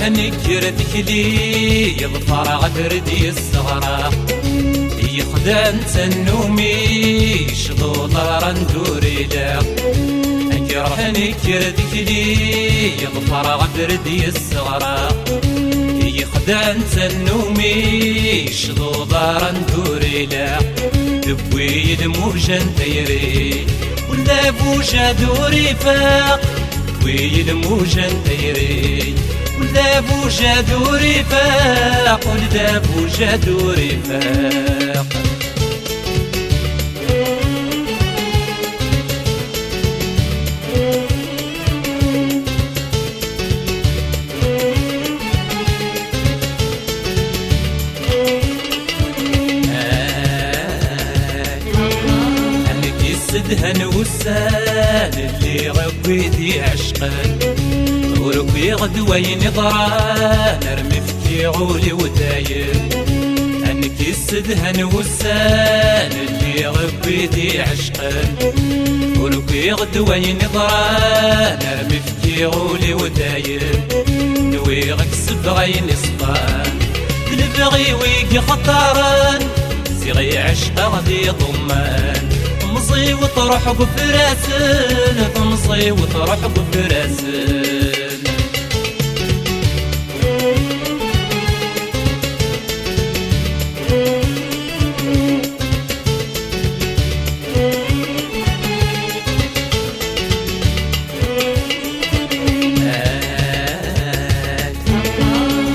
نكر ذكلي يظفر غبردي الصغرى يخدم تنومي شضوط رندوري لا انكرح نكر ذكلي يظفر غبردي الصغرى يخدم تنومي شضوط رندوري لا دبوي الموجن تيري ولا بوجا دوري فاق ويل موجن تيري ولا بوجا دوري فاق ولا بوجا دوري فاق دهن وسال اللي غويتي عشقا وركي غدوين ضرا نرمي في عولي ودايم انك السدهن وسال اللي غويتي عشقا وركي غدوين ضرا نرمي في عولي ودايم نويغك سبغين صفان البغي ويقي خطران زيغي عشق غدي ضمان تمصي وتروح بفراسن تمصي وتروح بفراسن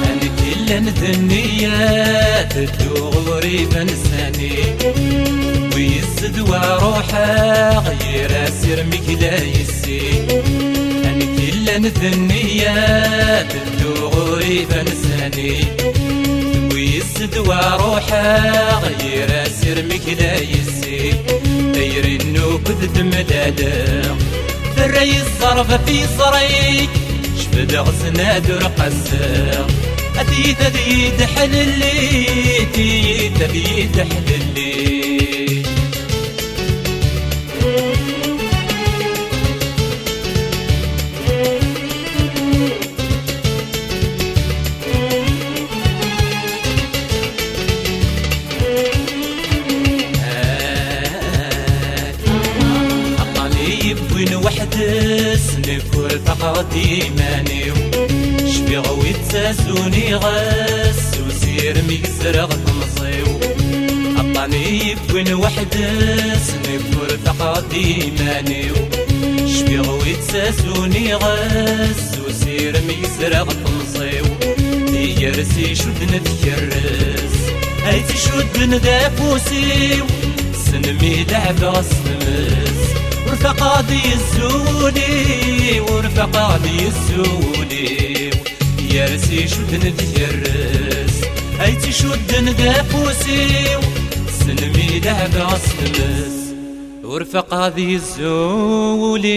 أنا كل الدنيات الدغوري بنساني ويزد وروحه غير اسير مكلا يسي انا كل الدنيات الدغوري بنساني ويزد وروحه غير اسير مكلا يسي داير النوبذ دملاله ذري الصرف في صريك شبد غزنا دور قسر أديت أديت حللي أديت أديت حللي وين وحدس نكور فقط إيماني شبي غوي تساسوني غاس وسير ميكسر غطمصيو عطاني وين وحدس نكور فقط إيماني شبي غوي تساسوني غاس وسير ميكسر غطمصيو يرسي شد نتكرس هايتي شد ندافوسيو سنمي لعب غصمس ورفقادي الزولي ورفقادي الزولي يرسي شد نتجرس هايتي شد ندافوسي سنمي لعب غصمس ورفقادي الزولي